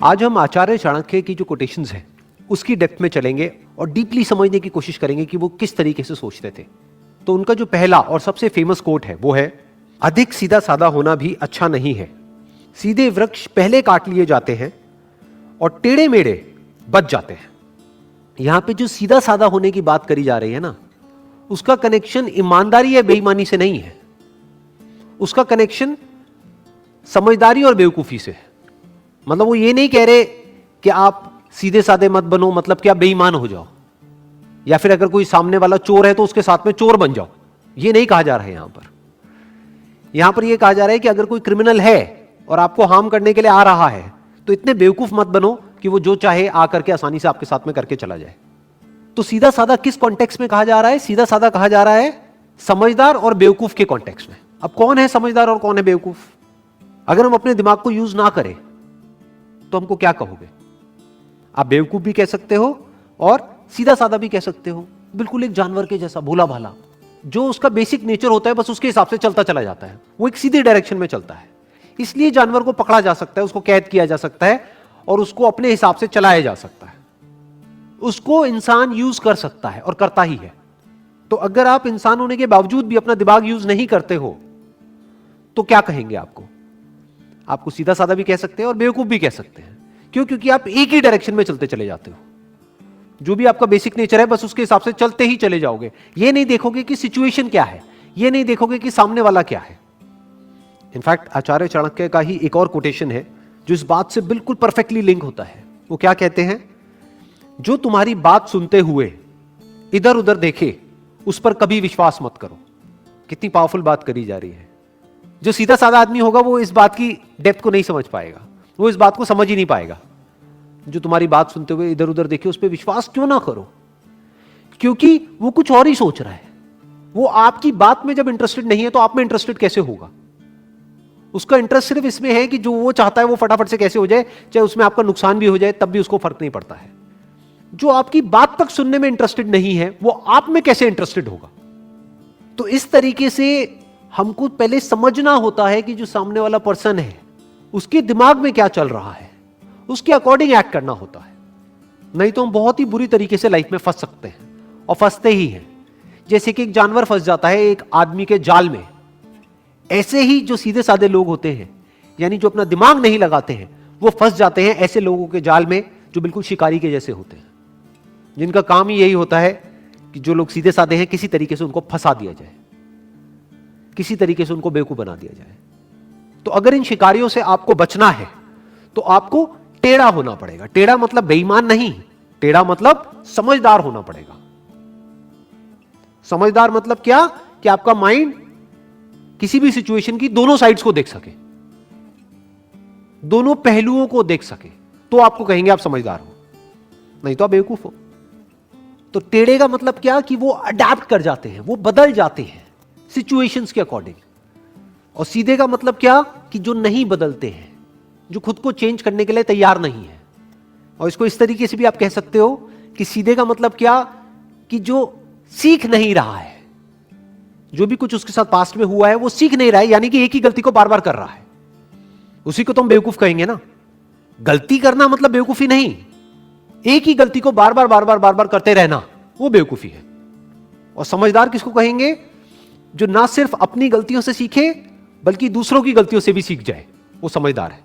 आज हम आचार्य चाणक्य की जो कोटेशंस हैं उसकी डेप्थ में चलेंगे और डीपली समझने की कोशिश करेंगे कि वो किस तरीके से सोचते थे। तो उनका जो पहला और सबसे फेमस कोट है वो है, अधिक सीधा साधा होना भी अच्छा नहीं है। सीधे वृक्ष पहले काट लिए जाते हैं और टेढ़े मेढ़े बच जाते हैं। यहां पे जो सीधा साधा होने की बात करी जा रही है ना, उसका कनेक्शन ईमानदारी या बेईमानी से नहीं है, उसका कनेक्शन समझदारी और बेवकूफी से है। मतलब वो ये नहीं कह रहे कि आप सीधे साधे मत बनो, मतलब कि आप बेईमान हो जाओ, या फिर अगर कोई सामने वाला चोर है तो उसके साथ में चोर बन जाओ। ये नहीं कहा जा रहा है यहां पर यह कहा जा रहा है कि अगर कोई क्रिमिनल है और आपको हार्म करने के लिए आ रहा है तो इतने बेवकूफ मत बनो कि वो जो चाहे आकर के आसानी से आपके साथ में करके चला जाए। तो सीधा साधा किस कॉन्टेक्स्ट में कहा जा रहा है? सीधा साधा कहा जा रहा है समझदार और बेवकूफ के कॉन्टेक्स्ट में। अब कौन है समझदार और कौन है बेवकूफ? अगर हम अपने दिमाग को यूज ना करें तो हमको क्या कहोगे? आप बेवकूफ भी कह सकते हो और सीधा साधा भी कह सकते हो। बिल्कुल एक जानवर के जैसा भोला भाला, जो उसका बेसिक नेचर होता है बस उसके हिसाब से चलता चला जाता है, वो एक सीधी डायरेक्शन में चलता है। इसलिए जानवर को पकड़ा जा सकता है, उसको कैद किया जा सकता है और उसको अपने हिसाब से चलाया जा सकता है। उसको इंसान यूज कर सकता है और करता ही है। तो अगर आप इंसान होने के बावजूद भी अपना दिमाग यूज नहीं करते हो तो क्या कहेंगे? आपको सीधा साधा भी कह सकते हैं और बेवकूफ भी कह सकते हैं। क्यों? क्योंकि आप एक ही डायरेक्शन में चलते चले जाते हो। जो भी आपका बेसिक नेचर है बस उसके हिसाब से चलते ही चले जाओगे। ये नहीं देखोगे कि सिचुएशन क्या है, ये नहीं देखोगे कि सामने वाला क्या है। इनफैक्ट आचार्य चाणक्य का ही एक और कोटेशन है जो इस बात से बिल्कुल परफेक्टली लिंक होता है। वो क्या कहते हैं? जो तुम्हारी बात सुनते हुए इधर उधर देखे उस पर कभी विश्वास मत करो। कितनी पावरफुल बात करी जा रही है। जो सीधा साधा आदमी होगा वो इस बात की डेप्थ को नहीं समझ पाएगा, वो इस बात को समझ ही नहीं पाएगा। जो तुम्हारी बात सुनते हुए इधर उधर देखे उस पर विश्वास क्यों ना करो? क्योंकि वो कुछ और ही सोच रहा है। वो आपकी बात में जब इंटरेस्टेड नहीं है तो आप में इंटरेस्टेड कैसे होगा? उसका इंटरेस्ट सिर्फ इसमें है कि जो वो चाहता है वो फटाफट से कैसे हो जाए, चाहे उसमें आपका नुकसान भी हो जाए तब भी उसको फर्क नहीं पड़ता है। जो आपकी बात तक सुनने में इंटरेस्टेड नहीं है वो आप में कैसे इंटरेस्टेड होगा? तो इस तरीके से हमको पहले समझना होता है कि जो सामने वाला पर्सन है उसके दिमाग में क्या चल रहा है, उसके अकॉर्डिंग एक्ट करना होता है। नहीं तो हम बहुत ही बुरी तरीके से लाइफ में फंस सकते हैं और फंसते ही हैं। जैसे कि एक जानवर फंस जाता है एक आदमी के जाल में, ऐसे ही जो सीधे साधे लोग होते हैं, यानी जो अपना दिमाग नहीं लगाते हैं, वो फंस जाते हैं ऐसे लोगों के जाल में जो बिल्कुल शिकारी के जैसे होते हैं, जिनका काम ही यही होता है कि जो लोग सीधे साधे हैं किसी तरीके से उनको फंसा दिया जाए, किसी तरीके से उनको बेवकूफ बना दिया जाए। तो अगर इन शिकारियों से आपको बचना है तो आपको टेढ़ा होना पड़ेगा। टेढ़ा मतलब बेईमान नहीं, टेढ़ा मतलब समझदार होना पड़ेगा। समझदार मतलब क्या? कि आपका माइंड किसी भी सिचुएशन की दोनों साइड्स को देख सके, दोनों पहलुओं को देख सके, तो आपको कहेंगे आप समझदार हो, नहीं तो आप बेवकूफ हो। तो टेढ़े का मतलब क्या? कि वो अडैप्ट कर जाते हैं, वो बदल जाते हैं सिचुएशंस के अकॉर्डिंग। और सीधे का मतलब क्या? कि जो नहीं बदलते हैं, जो खुद को चेंज करने के लिए तैयार नहीं है। और इसको इस तरीके से भी आप कह सकते हो कि सीधे का मतलब क्या? कि जो सीख नहीं रहा है, जो भी कुछ उसके साथ पास्ट में हुआ है वो सीख नहीं रहा है, यानी कि एक ही गलती को बार बार कर रहा है, उसी को तो हम बेवकूफ कहेंगे ना। गलती करना मतलब बेवकूफी नहीं, एक ही गलती को बार बार बार बार बार बार करते रहना वो बेवकूफी है। और समझदार किसको कहेंगे? जो ना सिर्फ अपनी गलतियों से सीखे बल्कि दूसरों की गलतियों से भी सीख जाए, वो समझदार है।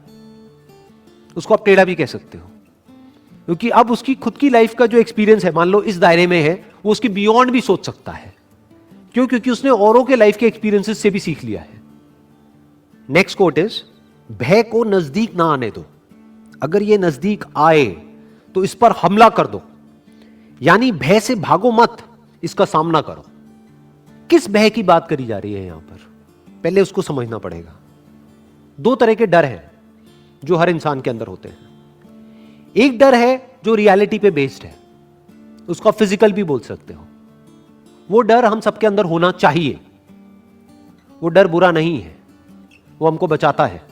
उसको आप टेढ़ा भी कह सकते हो, क्योंकि अब उसकी खुद की लाइफ का जो एक्सपीरियंस है, मान लो इस दायरे में है, वो उसके बियॉन्ड भी सोच सकता है। क्यों? क्योंकि उसने औरों के लाइफ के एक्सपीरियंसेस से भी सीख लिया है। नेक्स्ट कोट इज, भय को नजदीक ना आने दो। अगर ये नजदीक आए तो इस पर हमला कर दो, यानी भय से भागो मत, इसका सामना करो। किस भय की बात करी जा रही है यहां पर? पहले उसको समझना पड़ेगा। दो तरह के डर हैं जो हर इंसान के अंदर होते हैं। एक डर है जो रियलिटी पे बेस्ड है, उसका फिजिकल भी बोल सकते हो। वो डर हम सबके अंदर होना चाहिए। वो डर बुरा नहीं है, वो हमको बचाता है।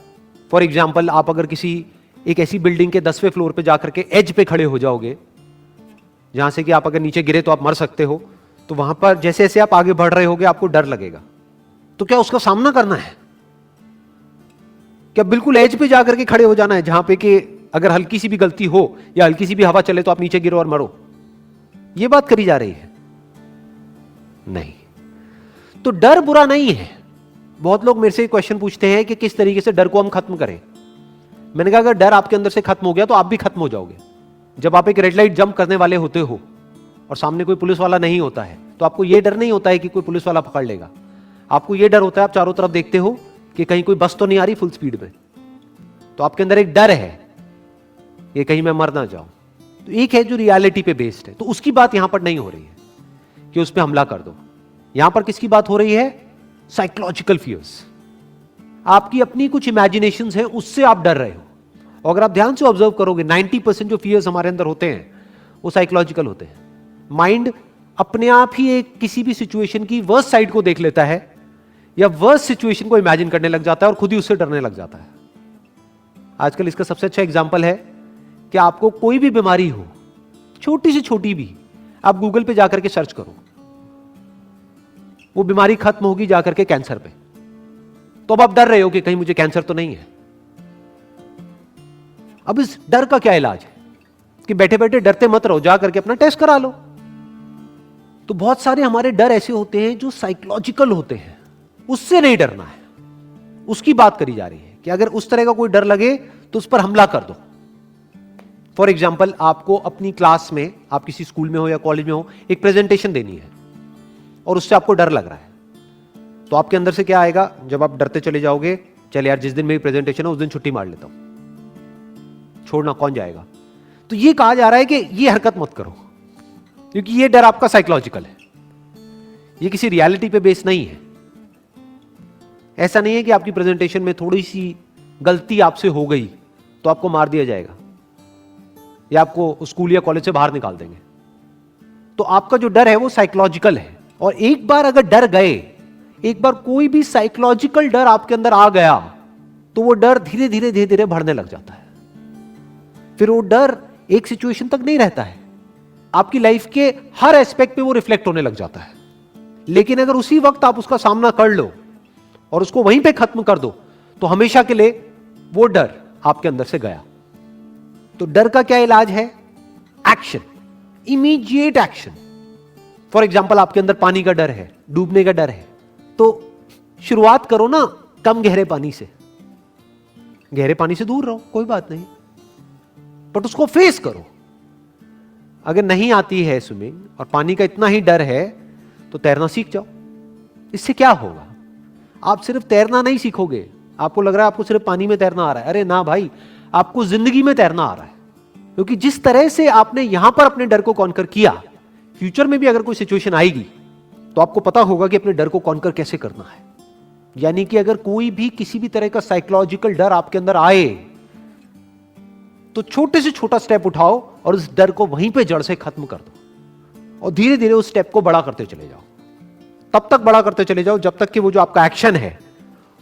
फॉर एग्जाम्पल, आप अगर किसी एक ऐसी बिल्डिंग के 10वें फ्लोर पे जाकर के एज पे खड़े हो जाओगे जहां से कि आप अगर नीचे गिरे तो आप मर सकते हो, तो वहां पर जैसे जैसे आप आगे बढ़ रहे होगे आपको डर लगेगा। तो क्या उसका सामना करना है? क्या बिल्कुल एज पे जाकर के खड़े हो जाना है जहां पे कि अगर हल्की सी भी गलती हो या हल्की सी भी हवा चले तो आप नीचे गिरो और मरो, यह बात करी जा रही है? नहीं। तो डर बुरा नहीं है। बहुत लोग मेरे से क्वेश्चन पूछते हैं कि किस तरीके से डर को हम खत्म करें। मैंने कहा अगर डर आपके अंदर से खत्म हो गया तो आप भी खत्म हो जाओगे। जब आप एक रेड लाइट जंप करने वाले होते हो और सामने कोई पुलिस वाला नहीं होता है तो आपको यह डर नहीं होता है कि कोई पुलिस वाला पकड़ लेगा। आपको यह डर होता है, आप चारों तरफ देखते हो कि कहीं कोई बस तो नहीं आ रही फुल स्पीड में, तो आपके अंदर एक डर है कि कहीं मैं मर ना जाऊं। तो एक है जो रियलिटी पे बेस्ड है, तो उसकी बात यहां पर नहीं हो रही है कि उस पर हमला कर दो। यहां पर किसकी बात हो रही है? Psychological fears. आपकी अपनी कुछ इमेजिनेशंस हैं, उससे आप डर रहे हो। और अगर आप ध्यान से ऑब्जर्व करोगे 90% जो फियर्स हमारे अंदर होते हैं वो साइकोलॉजिकल होते हैं। माइंड अपने आप ही एक किसी भी सिचुएशन की वर्स्ट साइड को देख लेता है या वर्स्ट सिचुएशन को इमेजिन करने लग जाता है और खुद ही उससे डरने लग जाता है। आजकल इसका सबसे अच्छा एग्जांपल है कि आपको कोई भी बीमारी हो, छोटी से छोटी भी, आप गूगल पे जाकर के सर्च करो, वो बीमारी खत्म होगी जाकर के कैंसर पे, तो अब आप डर रहे हो कि कहीं मुझे कैंसर तो नहीं है। अब इस डर का क्या इलाज है कि बैठे बैठे डरते मत रहो, जा करके अपना टेस्ट करा लो। तो बहुत सारे हमारे डर ऐसे होते हैं जो साइकोलॉजिकल होते हैं, उससे नहीं डरना है, उसकी बात करी जा रही है कि अगर उस तरह का कोई डर लगे तो उस पर हमला कर दो। फॉर एग्जाम्पल, आपको अपनी क्लास में, आप किसी स्कूल में हो या कॉलेज में हो, एक प्रेजेंटेशन देनी है और उससे आपको डर लग रहा है, तो आपके अंदर से क्या आएगा? जब आप डरते चले जाओगे, चल यार जिस दिन मेरी प्रेजेंटेशन है उस दिन छुट्टी मार लेता हूं, छोड़ना कौन जाएगा। तो ये कहा जा रहा है कि ये हरकत मत करो, क्योंकि ये डर आपका साइकोलॉजिकल है, ये किसी रियलिटी पे बेस नहीं है। ऐसा नहीं है कि आपकी प्रेजेंटेशन में थोड़ी सी गलती आपसे हो गई तो आपको मार दिया जाएगा या आपको स्कूल या कॉलेज से बाहर निकाल देंगे। तो आपका जो डर है वो साइकोलॉजिकल है। और एक बार अगर डर गए, एक बार कोई भी साइकोलॉजिकल डर आपके अंदर आ गया तो वो डर धीरे धीरे धीरे धीरे बढ़ने लग जाता है। फिर वो डर एक सिचुएशन तक नहीं रहता है, आपकी लाइफ के हर एस्पेक्ट पे वो रिफ्लेक्ट होने लग जाता है। लेकिन अगर उसी वक्त आप उसका सामना कर लो और उसको वहीं पे खत्म कर दो तो हमेशा के लिए वो डर आपके अंदर से गया। तो डर का क्या इलाज है? Action, immediate action. For example, आपके अंदर पानी का डर है, डूबने का डर है, तो शुरुआत करो ना कम गहरे पानी से। गहरे पानी से दूर रहो, कोई बात नहीं, बट उसको फेस करो। अगर नहीं आती है स्विमिंग और पानी का इतना ही डर है तो तैरना सीख जाओ। इससे क्या होगा? आप सिर्फ तैरना नहीं सीखोगे। आपको लग रहा है आपको सिर्फ पानी में तैरना आ रहा है, अरे ना भाई, आपको जिंदगी में तैरना आ रहा है। क्योंकि जिस तरह से आपने यहां पर अपने डर को कॉन्कर किया, फ्यूचर में भी अगर कोई सिचुएशन आएगी तो आपको पता होगा कि अपने डर को कॉन्कर कैसे करना है। यानी कि अगर कोई भी किसी भी तरह का साइकोलॉजिकल डर आपके अंदर आए तो छोटे से छोटा स्टेप उठाओ और उस डर को वहीं पे जड़ से खत्म कर दो और धीरे धीरे उस स्टेप को बड़ा करते चले जाओ। तब तक बड़ा करते चले जाओ जब तक कि वो जो आपका एक्शन है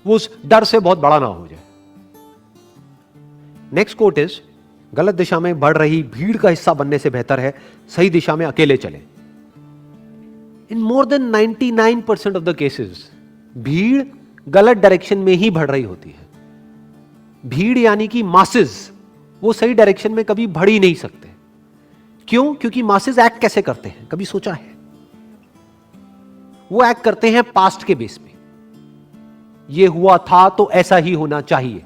वो उस डर से बहुत बड़ा ना हो जाए। नेक्स्ट कोट इज, गलत दिशा में बढ़ रही भीड़ का हिस्सा बनने से बेहतर है सही दिशा में अकेले चले। In more than 99% of the cases भीड़ गलत डायरेक्शन में ही बढ़ रही होती है। भीड़ यानी कि मासेस, वो सही डायरेक्शन में कभी बढ़ ही नहीं सकते। क्यों? क्योंकि मासेस एक्ट कैसे करते हैं, कभी सोचा है? वो एक्ट करते हैं पास्ट के बेस पे, ये हुआ था तो ऐसा ही होना चाहिए।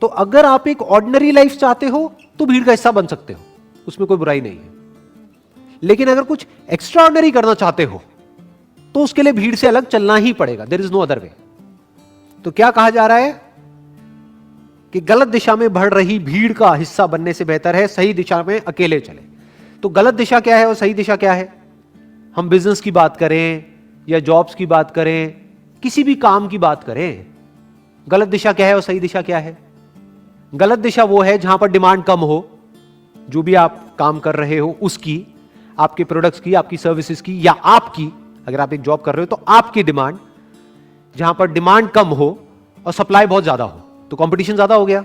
तो अगर आप एक ऑर्डिनरी लाइफ चाहते हो तो भीड़ का हिस्सा बन सकते हो, उसमें कोई बुराई नहीं है। लेकिन अगर कुछ एक्स्ट्रा ऑर्डिनरी करना चाहते हो तो उसके लिए भीड़ से अलग चलना ही पड़ेगा, there is no other way. तो क्या कहा जा रहा है कि गलत दिशा में बढ़ रही भीड़ का हिस्सा बनने से बेहतर है सही दिशा में अकेले चले। तो गलत दिशा क्या है और सही दिशा क्या है? हम बिजनेस की बात करें या जॉब्स की बात करें, किसी भी काम की बात करें, गलत दिशा क्या है और सही दिशा क्या है? गलत दिशा वो है जहां पर डिमांड कम हो, जो भी आप काम कर रहे हो उसकी, आपके प्रोडक्ट्स की, आपकी सर्विसेज की, या आपकी, अगर आप एक जॉब कर रहे हो तो आपकी डिमांड, जहां पर डिमांड कम हो और सप्लाई बहुत ज्यादा हो, तो कंपटीशन ज्यादा हो गया।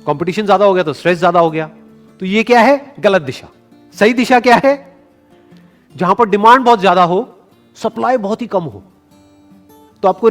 कंपटीशन ज्यादा हो गया तो स्ट्रेस ज्यादा हो गया। तो ये क्या है? गलत दिशा। सही दिशा क्या है? जहां पर डिमांड बहुत ज्यादा हो, सप्लाई बहुत ही कम हो, तो आपको